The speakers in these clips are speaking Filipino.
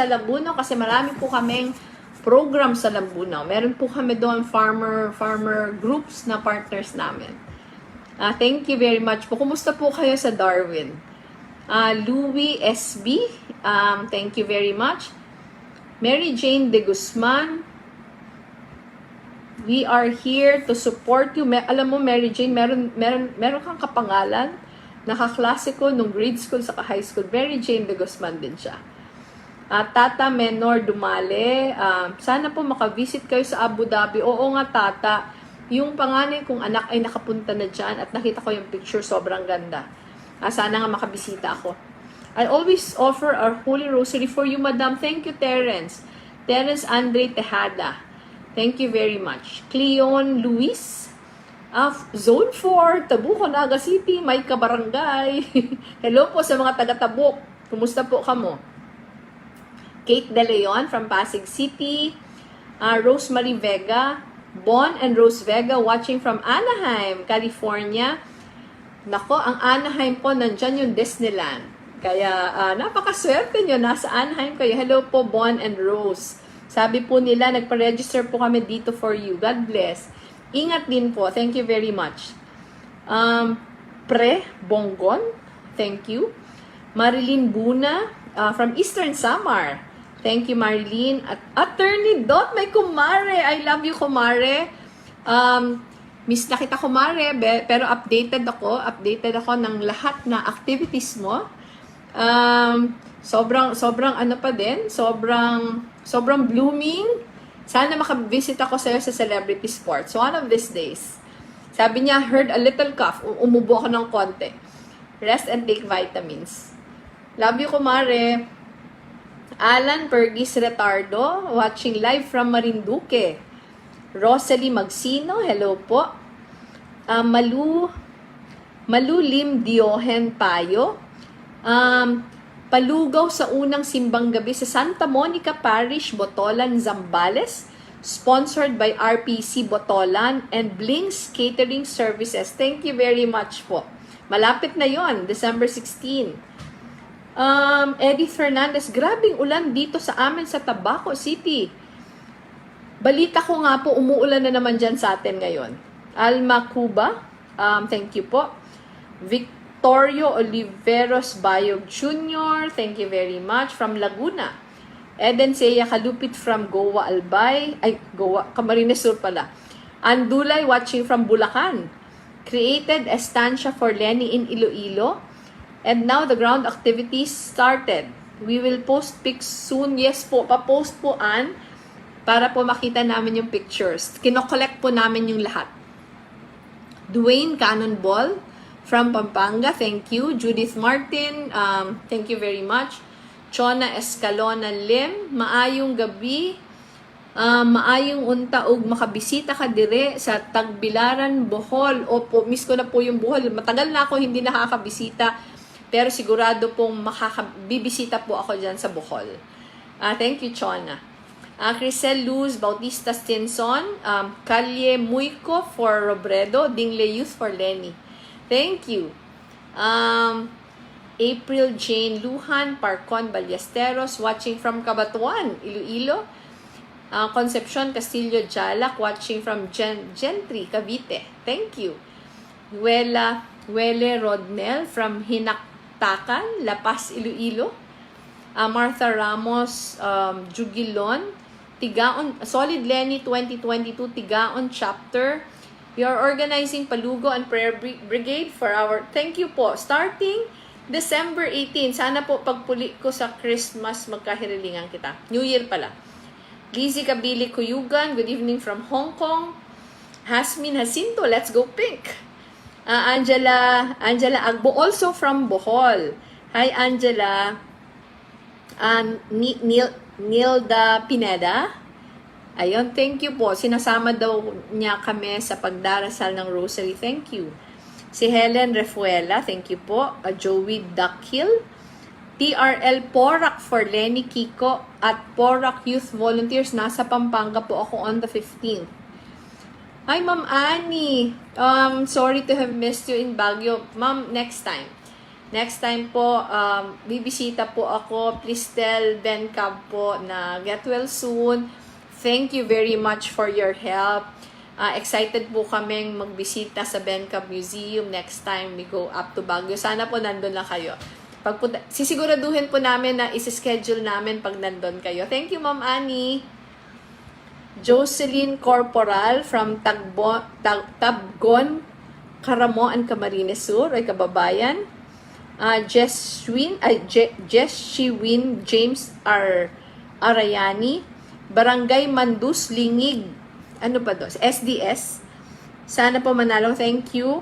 sa Lambuno kasi marami po kaming program sa Lambuno. Meron po kami doon farmer groups na partners namin. Thank you very much po. Kumusta po kayo sa Darwin? Louie SB, thank you very much. Mary Jane De Guzman, we are here to support you. Alam mo, Mary Jane, meron kang kapangalan. Nakaklase ko nung grade school sa high school. Mary Jane De Guzman din siya. Tata Menor Dumale, sana po makavisit kayo sa Abu Dhabi. Oo nga, Tata. Yung panganay kong anak ay nakapunta na dyan at nakita ko yung picture, sobrang ganda. Sana nga makabisita ako. I always offer our Holy Rosary for you, Madam. Thank you, Terence. Terence Andre Tejada. Thank you very much. Cleon Luis, Zone 4, Tabuco, Naga City, may kabarangay. Hello po sa mga taga-Tabuk. Kumusta po kamo? Kate De Leon from Pasig City. Rosemary Vega, Bon and Rose Vega watching from Anaheim, California. Nako, ang Anaheim po, nandyan yung Disneyland. Kaya napakaswerte nyo, nasa Anaheim kayo. Hello po, Bon and Rose. Sabi po nila, nagpa-register po kami dito for you. God bless. Ingat din po. Thank you very much. Pre Bonggon, thank you. Marilyn Buna from Eastern Samar. Thank you, Marilyn. At Attorney Dot, may kumare. I love you, kumare. Miss na kita, kumare, pero updated ako ng lahat na activities mo. Sobrang ano pa din, sobrang blooming. Sana makabisit ako sa'yo sa Celebrity Sports. So, one of these days. Sabi niya, heard a little cough. Umubo ako ng konti. Rest and take vitamins. Love you, kumare. Alan Pergis Retardo, watching live from Marinduque. Rosalie Magsino, hello po. Malulim Diohen Payo. Palugaw sa unang simbang gabi sa Santa Monica Parish, Botolan, Zambales. Sponsored by RPC Botolan and Blinks Catering Services. Thank you very much po. Malapit na yon, December 16. Eddie Fernandez, grabing ulan dito sa amin sa Tabaco City. Balita ko nga po, umuulan na naman dyan sa atin ngayon. Alma Cuba, thank you po. Victorio Oliveros Bayog Jr., thank you very much. From Laguna. Eden Seya Kalupit from Goa Albay. Camarines Sur pala. Andulay watching from Bulacan. Created estancia for Lenny in Iloilo. And now the ground activities started. We will post pics soon. Yes po, pa-post po para po makita namin yung pictures. Kino-collect po namin yung lahat. Dwayne Cannonball from Pampanga, thank you. Judith Martin, thank you very much. Chona Escalona Lim, maayong gabi. Maayong unta og makabisita ka dire sa Tagbilaran, Bohol. Opo, miss ko na po yung Bohol. Matagal na ako hindi nakakabisita. Pero sigurado pong bibisita po ako dyan sa Bohol. Thank you, Chona. Crisel Luz Bautista Stinson, Kalye Muico for Robredo, Dingle Youth for Lenny. Thank you. April Jane Luhan, Parcon Ballesteros, watching from Cabatuan, Iloilo. Concepcion Castillo Jalak, watching from Gentry, Cavite. Thank you. Wele Rodnel from Hinaktakan, La Paz, Iloilo. Martha Ramos, Jugilon, Tigaon, Solid Lenny 2022, Tigaon Chapter. We are organizing Palugo and Prayer Brigade for our, thank you po, starting December 18. Sana po pagpuli ko sa Christmas, magkahirilingan kita. New Year pala. Lizzie Kabili Kuyugan, good evening from Hong Kong. Hasmin Jacinto, let's go pink. Angela Agbo, also from Bohol. Hi, Angela. Nilda Pineda. Ayun, thank you po. Sinasama daw niya kami sa pagdarasal ng Rosary. Thank you. Si Helen Refuela, thank you po. Joey Dakil. TRL Porac for Lenny Kiko at Porac Youth Volunteers. Nasa Pampanga po ako on the 15th. Hi, Ma'am Annie. Sorry to have missed you in Baguio. Ma'am, next time. Next time po, bibisita po ako. Please tell Ben Cab po na get well soon. Thank you very much for your help. Excited po kaming magbisita sa Ben Cab Museum next time we go up to Baguio. Sana po nandun lang kayo. Sisiguraduhin po namin na isi-schedule namin pag nandun kayo. Thank you, Ma'am Annie. Jocelyn Corporal from Tabgon, Caramoan, Camarines Sur, ay kababayan. Jeswin James R. Arayani, Barangay Mandus, Lingig, ano ba do? SDS. Sana po manalo. Thank you.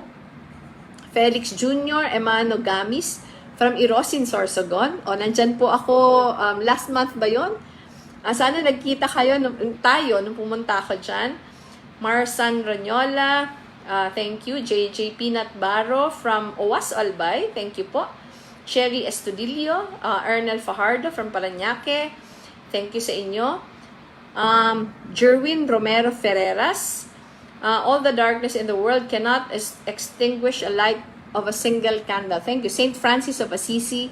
Felix Jr. Emano Gamis from Irosin, Sorsogon. O, nandyan po ako last month ba yun? Sana nagkita kayo nung pumunta ako dyan. Marsan Ranyola, thank you. JJ Peanut Barro from Owas Albay, thank you po. Cherry Estudillo, Ernel Fajardo from Parañaque, thank you sa inyo. Jerwin Romero Ferreras, all the darkness in the world cannot extinguish a light of a single candle. Thank you. Saint Francis of Assisi,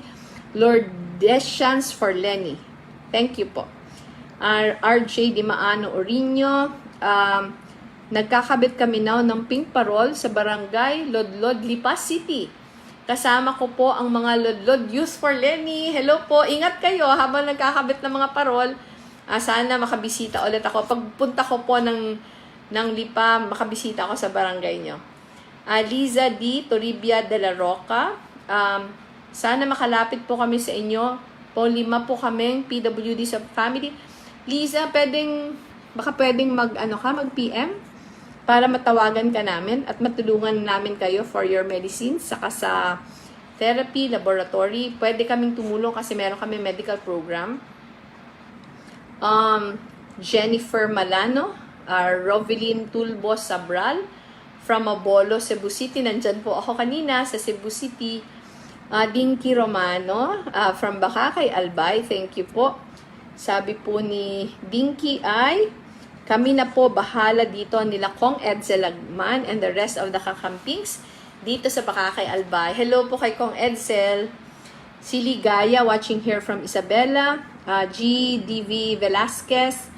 Lord Deschans for Lenny. Thank you po. RJ Di Maano Orino, nagkakabit kami now ng pink parol sa barangay Lodlod, Lipa City. Kasama ko po ang mga Lodlod Youth for Lenny. Hello po, ingat kayo habang nagkakabit ng mga parol. Sana makabisita ulit ako. Pagpunta ko po ng Lipa, makabisita ako sa barangay nyo. Liza D. Toribia de la Roca, sana makalapit po kami sa inyo. Po 5 po kaming PWD sa family. Liza, baka pwedeng mag-PM para matawagan ka namin at matulungan namin kayo for your medicines, saka sa therapy, laboratory. Pwede kaming tumulong kasi meron kami medical program. Jennifer Malano, Rovelyn Tulbo Sabral from Abolo, Cebu City. Nandyan po ako kanina sa Cebu City. Dinky Romano from Bakakay, Albay. Thank you po. Sabi po ni Dinky ay, kami na po bahala dito nila Kong Edsel Lagman and the rest of the kakampings dito sa Bakakay, Albay. Hello po kay Kong Edsel. Si Ligaya watching here from Isabela. GDV Velasquez.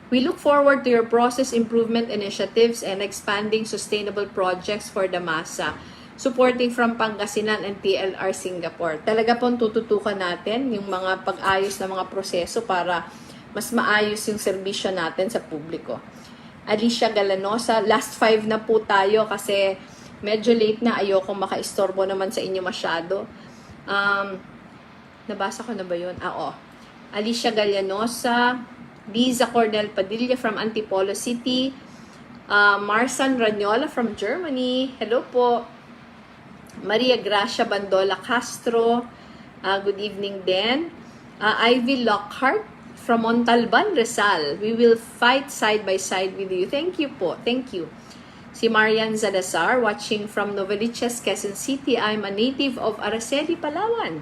We look forward to your process improvement initiatives and expanding sustainable projects for the masa. Supporting from Pangasinan and TLR Singapore. Talaga pong tututukan natin yung mga pag-ayos na mga proseso para mas maayos yung serbisyo natin sa publiko. Alicia Galanosa, last 5 na po tayo kasi medyo late na. Ayokong makaistorbo naman sa inyo masyado. Nabasa ko na ba yun? Alicia Gallanosa, Liza Cornel Padilla from Antipolo City, Marsan Ranyola from Germany, hello po. Maria Gracia Bandola Castro, good evening din. Ivy Lockhart from Montalban, Rizal, we will fight side by side with you. Thank you po, thank you. Si Marian Zalazar, watching from Novaliches, Quezon City. I'm a native of Araceli, Palawan.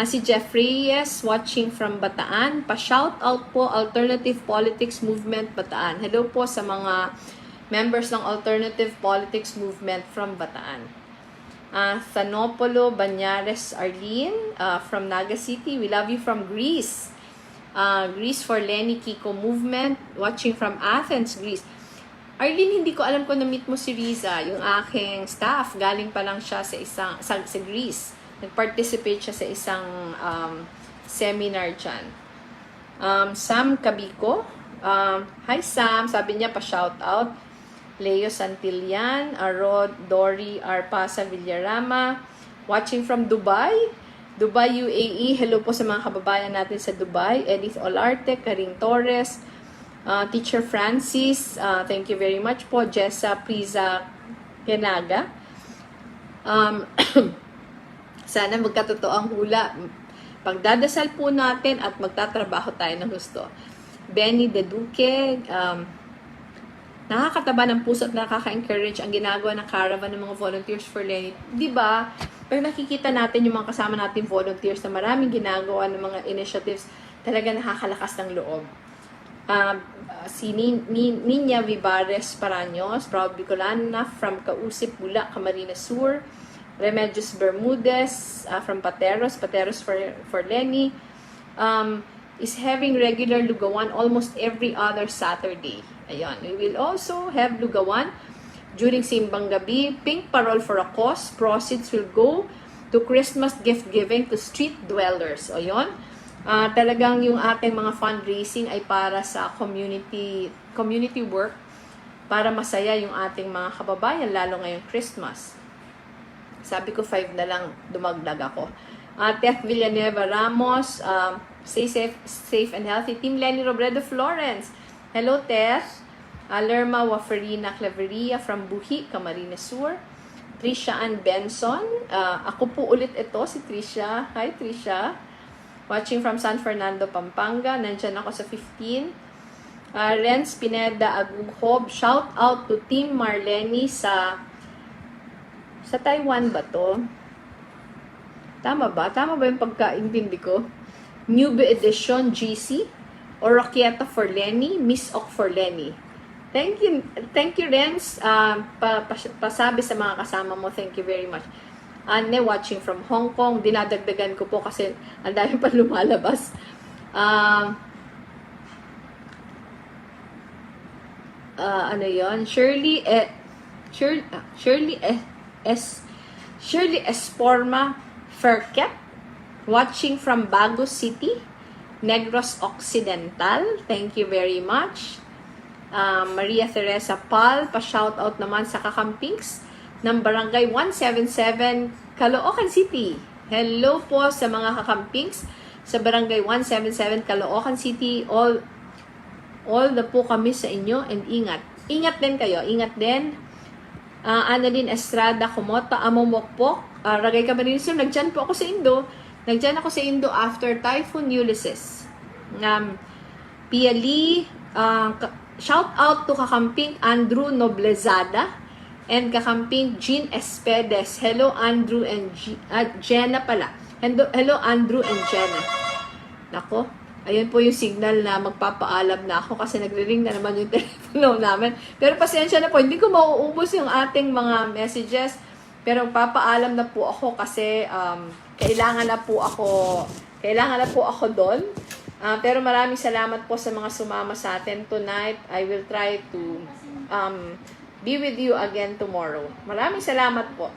Si Jeffrey, yes, watching from Bataan. Pa-shout out po, Alternative Politics Movement Bataan. Hello po sa mga members ng Alternative Politics Movement from Bataan. Thanopolo Banyares Arlene from Naga City. We love you from Greece. Greece for Lenny Kiko Movement. Watching from Athens, Greece. Arlene, hindi ko alam kung na-meet mo si Riza, yung aking staff. Galing pa lang siya sa Greece. Nag-participate siya sa isang seminar dyan. Sam Kabiko. Hi Sam, sabi niya pa-shout out. Leo Santillan, Arod, Dory, Arpasa Villarama. Watching from Dubai. Dubai, UAE. Hello po sa mga kababayan natin sa Dubai. Edith Olarte, Karing Torres. Teacher Francis, thank you very much po. Jessa Priza Kenaga. Sana magkatotoo ang hula. Pagdadasal po natin at magtatrabaho tayo ng gusto. Benny De Duque, nakakataba ng puso at nakaka-encourage ang ginagawa ng caravan ng mga volunteers for Lenny. Diba? Pag nakikita natin yung mga kasama natin volunteers na maraming ginagawa ng mga initiatives, talaga nakakalakas ng loob. Si Niña Vivares Paraños, proud Bicolana from Kausip, Bula, Camarines Sur. Remedios Bermudez from Pateros for Lenny, is having regular lugawan almost every other Saturday. Ayan, we will also have lugawan during Simbang Gabi. Pink Parol for a cause. Proceeds will go to Christmas gift giving to street dwellers. Ayan. Talagang yung ating mga fundraising ay para sa community work, para masaya yung ating mga kababayan, lalo ngayong Christmas. Sabi ko 5 na lang, dumagdag ako. Tef Villanueva Ramos, stay safe and healthy. Team Lenny Robredo Florence. Hello, Tef. Lerma Waferina Claveria from Buhi, Camarines Sur. Trisha Ann Benson. Ako po ulit ito, si Trisha. Hi, Trisha. Watching from San Fernando, Pampanga. Nandyan ako sa 15. Renz Pineda Agughob. Shout out to Team Marlene sa Taiwan ba to? Tama ba? Tama ba yung pagkaintindi ko? Newbie Edition GC. Or Rakieta for Lenny. Miss Ok for Lenny. Thank you Renz. Pasabi sa mga kasama mo. Thank you very much. Anne watching from Hong Kong. Dinadagdagan ko po kasi ang dami pa lumalabas. Ano yon? Shirley Esporma Ferket, watching from Bago City, Negros Occidental. Thank you very much. Maria Teresa Pal, pa-shout out naman sa Kakampings ng Barangay 177, Caloocan City. Hello po sa mga Kakampings sa Barangay 177, Caloocan City. All na po kami sa inyo and ingat. Ingat din kayo. Ingat din. Annalyn Estrada Kumota, Amomokpok, Ragay Camarines Sur. Nagdyan po ako sa Indo. Nagdyan ako sa Indo after Typhoon Ulysses. Pia Lee, shout out to Kakamping Andrew Noblezada and Kakamping Jean Espedes. Hello Andrew and Jenna pala. Hello Andrew and Jenna. Nako, ayun po yung signal na magpapaalam na ako kasi nagre-ring na naman yung telepono namin. Pero pasensya na po, hindi ko mauubos yung ating mga messages. Pero papaalam na po ako kasi kailangan na po ako doon. Pero maraming salamat po sa mga sumama sa atin tonight. I will try to be with you again tomorrow. Maraming salamat po.